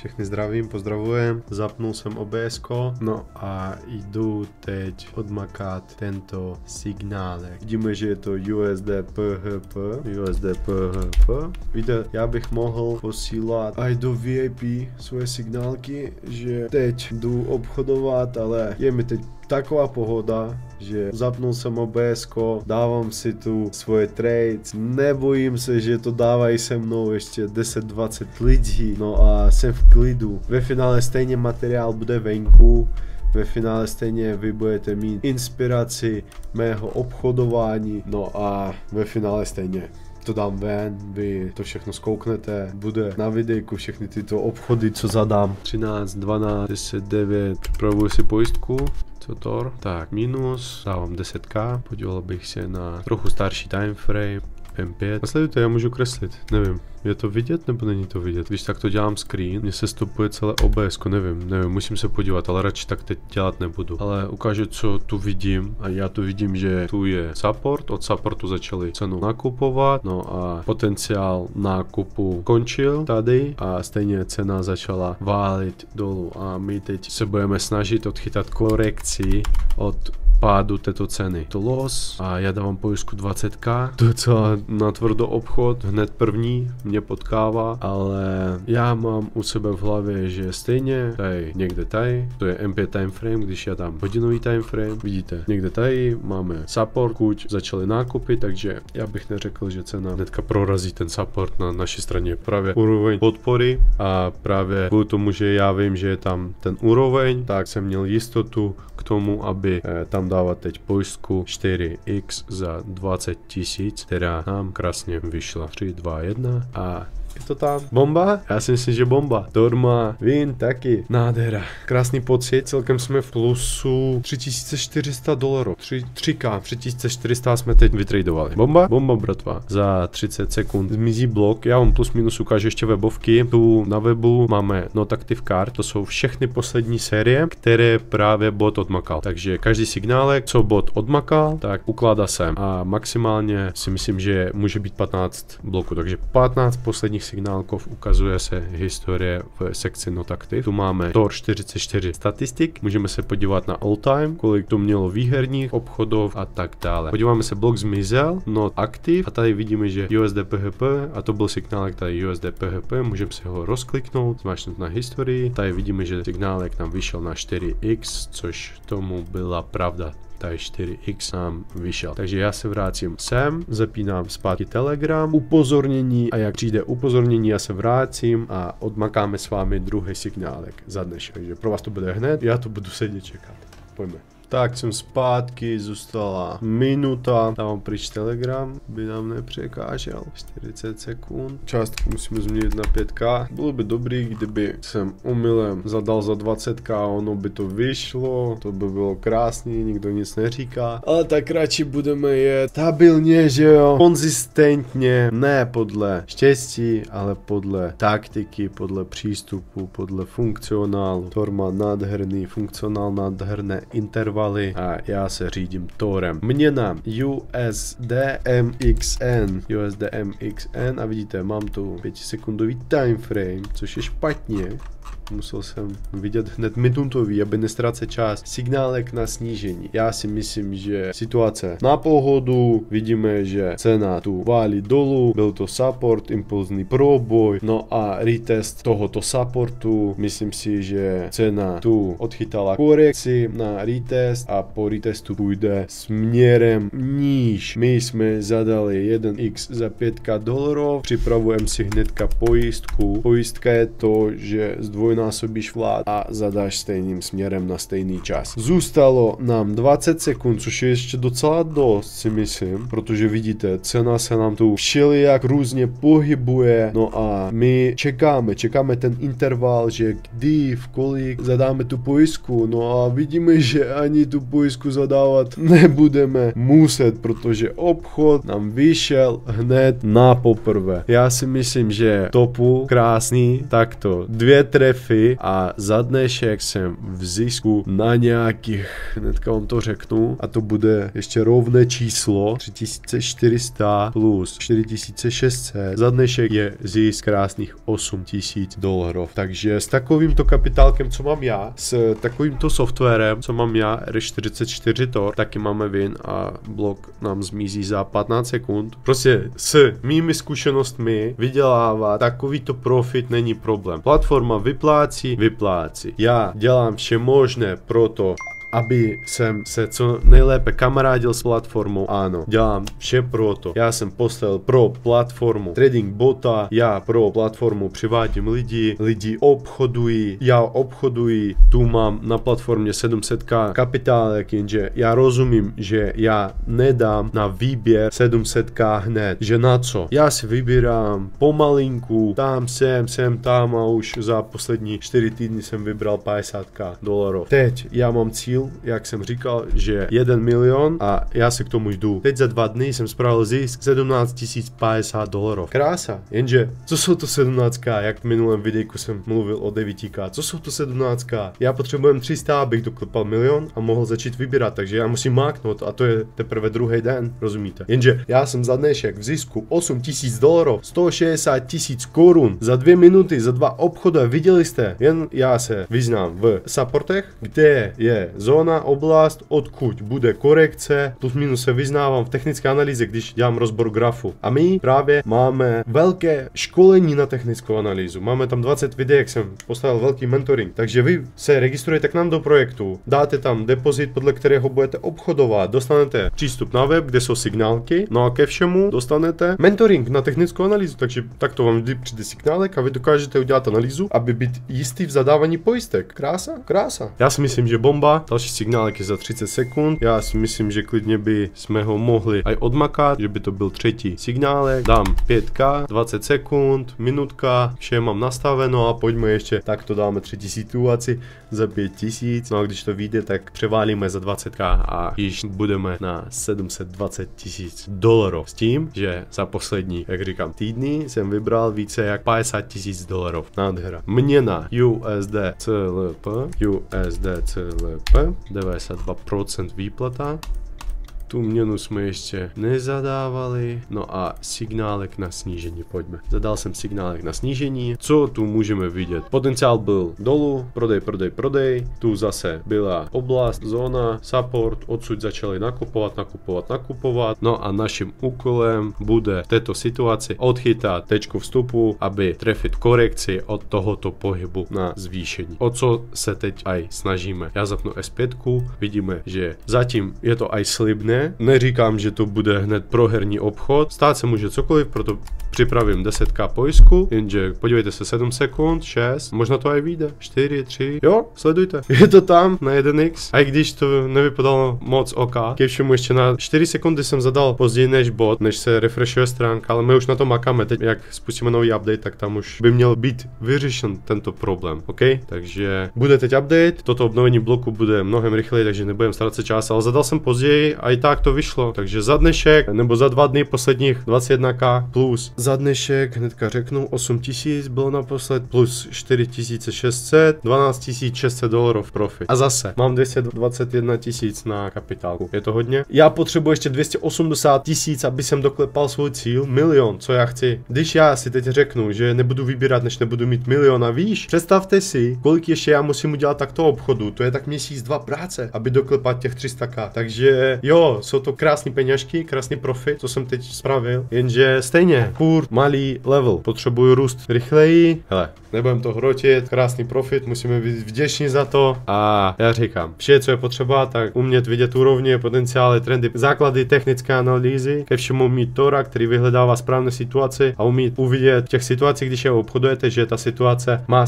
Všechny zdravím, pozdravujem, zapnul jsem OBS-ko, no a jdu teď odmakat tento signálek. Vidíme, že je to USD PHP. Víte, já bych mohl posílat aj do VIP svoje signálky, že teď jdu obchodovat, ale je mi teď taková pohoda, že zapnul jsem OBS-ko, dávám si tu svoje trades, nebojím se, že to dávají se mnou ještě 10-20 lidí, no a jsem v klidu. Ve finále stejně materiál bude venku, ve finále stejně vy budete mít inspiraci mého obchodování, no a ve finále stejně to dám ven, vy to všechno zkouknete, bude na videjku všechny tyto obchody, co zadám. 13, 12, 10, 9, připravuji si pojistku. Co to? Tak, minus, dávám 10k, podíval bych se na trochu starší timeframe, M5. A sledujte, já můžu kreslit, nevím, je to vidět nebo není to vidět? Když tak to dělám screen, mně se stopuje celé OBS, nevím, musím se podívat, ale radši tak teď dělat nebudu. Ale ukážu, co tu vidím, a já tu vidím, že tu je support, od supportu začali cenu nakupovat, no a potenciál nákupu končil tady a stejně cena začala válit dolů a my teď se budeme snažit odchytat korekci od pádu této ceny. To los a já dávám pojistku 20k, docela natvrdo obchod, hned první mě potkává, ale já mám u sebe v hlavě, že stejně tady někde tady, to je M5 timeframe, když já dám hodinový timeframe, vidíte, někde tady máme support, kuď začaly nákupy, takže já bych neřekl, že cena hnedka prorazí ten support na naší straně, právě úroveň podpory a právě kvůli tomu, že já vím, že je tam ten úroveň, tak jsem měl jistotu k tomu, aby tam dávat teď pojistku 4x za 20 000, která nám krásně vyšla. 3, 2, 1 a je to tam. Bomba? Já si myslím, že bomba. Dorma, win, taky. Nádhera. Krásný pocit. Celkem jsme v plusu $3400. 3k. 3400 jsme teď vytradovali. Bomba? Bomba, bratva. Za 30 sekund zmizí blok. Já vám plus minus ukážu ještě webovky. Tu na webu máme Not Active Card. To jsou všechny poslední série, které právě bot odmakal. Takže každý signálek, co bot odmakal, tak ukládá sem. A maximálně si myslím, že může být 15 bloků. Takže 15 posledních signálkov ukazuje se historie v sekci Not Active. Tu máme TOR 44 statistik, můžeme se podívat na all time, kolik to mělo výherních obchodů a tak dále. Podíváme se, blok zmizel, Not Active a tady vidíme, že USD PHP a to byl signálek tady USD PHP, můžeme se ho rozkliknout, zmáčknout na historii, tady vidíme, že signálek nám vyšel na 4x, což tomu byla pravda. Tady 4x nám vyšel. Takže já se vrátím sem, zapínám zpátky Telegram, upozornění a jak přijde upozornění, já se vrátím a odmakáme s vámi druhý signálek za dnešek. Takže pro vás to bude hned, já to budu sedět čekat. Pojďme. Tak jsem zpátky, zůstala minuta, dávám pryč Telegram, by nám nepřekážel, 40 sekund, částku musíme změnit na 5k, bylo by dobrý, kdyby jsem omylem zadal za 20k, ono by to vyšlo, to by bylo krásný, nikdo nic neříká, ale tak radši budeme jet stabilně, že jo, konzistentně, ne podle štěstí, ale podle taktiky, podle přístupu, podle funkcionálu, Tor má nádherný funkcionál, nádherné intervaly, a já se řídím Torem. Měna USDMXN a vidíte, mám tu 5sekundový timeframe, což je špatně. Musel jsem vidět hned minutový, aby nestrácet čas. Signálek na snížení. Já si myslím, že situace na pohodu. Vidíme, že cena tu válí dolů. Byl to support, impulzní proboj. No a retest tohoto supportu. Myslím si, že cena tu odchytala korekci na retest a po retestu půjde směrem níž. My jsme zadali 1x za 5k dolarů. Připravujeme si hnedka pojistku. Pojistka je to, že zdvojnásobíš vlád a zadáš stejným směrem na stejný čas. Zůstalo nám 20 sekund, což je ještě docela dost, si myslím, protože vidíte, cena se nám tu všelijak různě pohybuje, no a my čekáme ten interval, že kdy, v kolik zadáme tu pojistku, no a vidíme, že ani tu pojistku zadávat nebudeme muset, protože obchod nám vyšel hned na poprvé. Já si myslím, že topu krásný, takto 2 trefy profit a za dnešek jsem v zisku na nějakých, hnedka vám to řeknu, a to bude ještě rovné číslo 3400 plus 4600. Za dnešek je zisk krásných $8000. Takže s takovýmto kapitálkem, co mám já, s takovýmto softwarem, co mám já, R44 Tor, taky máme win a blok nám zmizí za 15 sekund. Prostě s mými zkušenostmi vydělávat takovýto profit není problém. Platforma vyplácí. Já dělám vše možné pro to, aby jsem se co nejlépe kamarádil s platformou. Ano, dělám vše pro to. Já jsem postavil pro platformu trading bota, já pro platformu přivádím lidi obchodují, já obchoduji, tu mám na platformě 700k kapitálek, jenže já rozumím, že já nedám na výběr 700k hned, že na co? Já si vybírám pomalinku, tam, sem, tam a už za poslední 4 týdny jsem vybral $50k. Teď já mám cíl, jak jsem říkal, že 1 milion a já se k tomu jdu. Teď za 2 dny jsem spravil zisk $17,050. Krása, jenže co jsou to 17k, jak v minulém videjku jsem mluvil o 9k, co jsou to 17k? Já potřebujem 300, abych doklepal milion a mohl začít vybírat, takže já musím máknout a to je teprve druhý den, rozumíte? Jenže já jsem za dnešek v zisku $8,000, 160 000 korun za 2 minuty, za 2 obchody, viděli jste? Jen já se vyznám v supportech, kde je zóna, oblast, odkud bude korekce, plus minus se vyznávám v technické analýze, když dělám rozbor grafu. A my právě máme velké školení na technickou analýzu. Máme tam 20 videí, jsem postavil velký mentoring. Takže vy se registrujete k nám do projektu, dáte tam depozit, podle kterého budete obchodovat, dostanete přístup na web, kde jsou signálky, no a ke všemu dostanete mentoring na technickou analýzu. Takže takto vám vždy přijde signálek a vy dokážete udělat analýzu, aby být jistý v zadávání pojistek. Krása, krása. Já si myslím, že bomba. Další signálek je za 30 sekund. Já si myslím, že klidně by jsme ho mohli aj odmakat, že by to byl třetí signálek. Dám 5k, 20 sekund, minutka, vše mám nastaveno a pojďme ještě, tak to dáme třetí situaci za 5000. No a když to vyjde, tak převálíme za 20k a již budeme na $720 000. S tím, že za poslední, jak říkám, týdny jsem vybral více jak $50 000. Nádhera. Měna USD CLP, 92% výplata. Tu měnu jsme ještě nezadávali. No a signálek na snížení, pojďme. Zadal jsem signálek na snížení. Co tu můžeme vidět? Potenciál byl dolů, prodej. Tu zase byla oblast, zóna, support, odsud začali nakupovat. No a naším úkolem bude v této situaci odchytat tečku vstupu, aby trefit korekci od tohoto pohybu na zvýšení. O co se teď aj snažíme. Já zapnu S5, vidíme, že zatím je to aj slibné. Neříkám, že to bude hned proherní obchod, stát se může cokoliv, proto připravím 10k pojistku, jenže podívejte se, 7 sekund, 6, možná to aj vyjde, 4, 3, jo, sledujte, je to tam na 1x, a i když to nevypadalo moc oka, ke všemu ještě na 4 sekundy jsem zadal později než bot, než se refreshuje stránka, ale my už na to makáme, teď jak spustíme nový update, tak tam už by měl být vyřešen tento problém, ok? Takže bude teď update, toto obnovení bloku bude mnohem rychleji, takže nebudeme ztrácet čas, ale zadal jsem později a i tak to vyšlo, takže za dnešek, nebo za 2 dny posledních 21k plus za dnešek, hnedka řeknu, 8000 bylo naposled, plus 4600, 12600 $, profit. A zase, mám 221 000 na kapitálku. Je to hodně? Já potřebuji ještě 280 000, aby jsem doklepal svůj cíl, milion, co já chci. Když já si teď řeknu, že nebudu vybírat, než nebudu mít milion a víš, představte si, kolik ještě já musím udělat takto obchodu, to je tak měsíc, 2 práce, aby doklepat těch 300k. Takže jo, jsou to krásné peněžky, krásný profit, co jsem teď spravil, jenže stejně, furt malý level, potřebuju růst rychleji, hele, nebudem to hrotit, krásný profit, musíme být vděční za to a já říkám, vše, co je potřeba, tak umět vidět úrovně, potenciály, trendy, základy technické analýzy, ke všemu mít Tora, který vyhledává správné situaci a umít uvidět v těch situacích, když je obchodujete, že ta situace má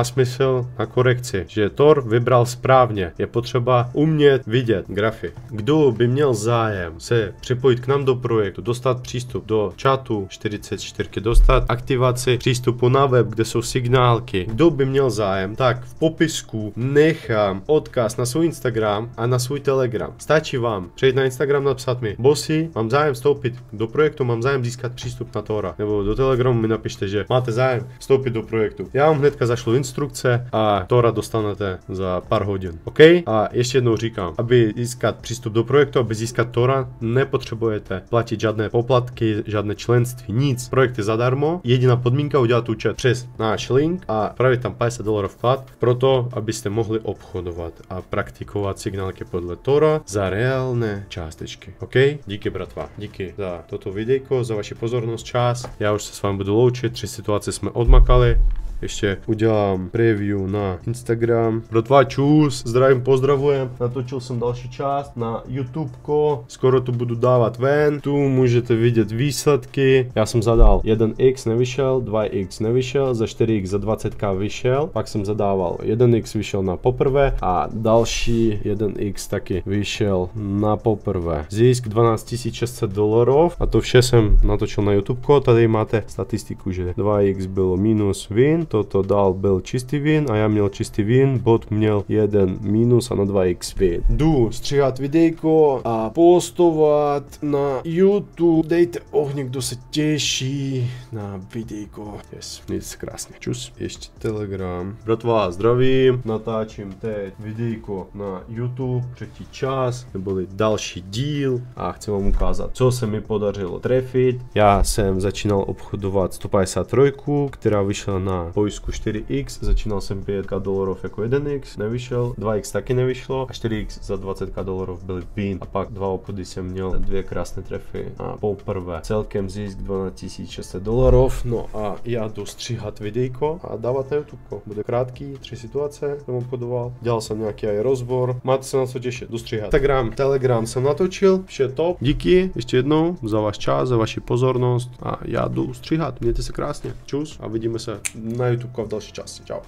smysl na korekci, že Tor vybral správně, je potřeba umět vidět grafy. Kdo by měl zájem se připojit k nám do projektu, dostat přístup do chatu 44 dostat, aktivaci přístupu na web, kde jsou signálky. Kdo by měl zájem, tak v popisku nechám odkaz na svůj Instagram a na svůj Telegram. Stačí vám přejít na Instagram, napsat mi: Bossy, mám zájem vstoupit do projektu, mám zájem získat přístup na Tora. Nebo do Telegramu mi napište, že máte zájem vstoupit do projektu. Já vám hnedka zašlu instrukce a Tora dostanete za pár hodin. OK? A ještě jednou říkám, aby získat přístup do projektu, aby získat Tora, nepotřebujete platit žádné poplatky, žádné členství, nic. Projekt je zadarmo. Jediná podmínka udělat účet přes náš link a pravit tam $50 vklad, proto abyste mohli obchodovat a praktikovat signálky podle Tora za reálné částečky. OK? Díky bratva. Díky za toto videjko, za vaši pozornost, čas. Já už se s vámi budu loučit, 3 situace jsme odmakali. Ještě udělám preview na Instagram. Bratva, čus, zdravím, pozdravujem. Natočil jsem další část na YouTubeko. Skoro to budu dávat ven. Tu můžete vidět výsledky. Já jsem zadal 1x nevyšel, 2x nevyšel, za 4x za 20k vyšel. Pak jsem zadával 1x vyšel na poprvé a další 1x taky vyšel na poprvé. Zisk $12 600 a to vše jsem natočil na YouTubeko. Tady máte statistiku, že 2x bylo minus win. Toto dál byl čistý win a já měl čistý win, bot měl 1 minus a na 2x win. Jdu stříhat videjko a postovat na YouTube. Dejte ohně, kdo se těší na videjko. Yes, mějte se krásně. Čus. Ještě Telegram. Bratva, zdravím. Natáčím teď videjko na YouTube, třetí čas, neboli další díl a chci vám ukázat, co se mi podařilo trefit. Já jsem začínal obchodovat 153, která vyšla na pojistku 4x, začínal jsem $5k jako 1x, nevyšel, 2x taky nevyšlo a 4x za $20k byly win a pak 2 obchody jsem měl 2 krásné trefy a poprvé celkem zisk $12 600. No a já jdu stříhat videjko a dávat na YouTube. Bude krátký, 3 situace jsem obchodoval, dělal jsem nějaký aj rozbor, máte se na co těšit, jdu stříhat. Telegram jsem natočil, vše top. Díky ještě jednou za váš čas, za vaši pozornost a já jdu stříhat. Mějte se krásně, čus a vidíme se na YouTube v další části. Čau.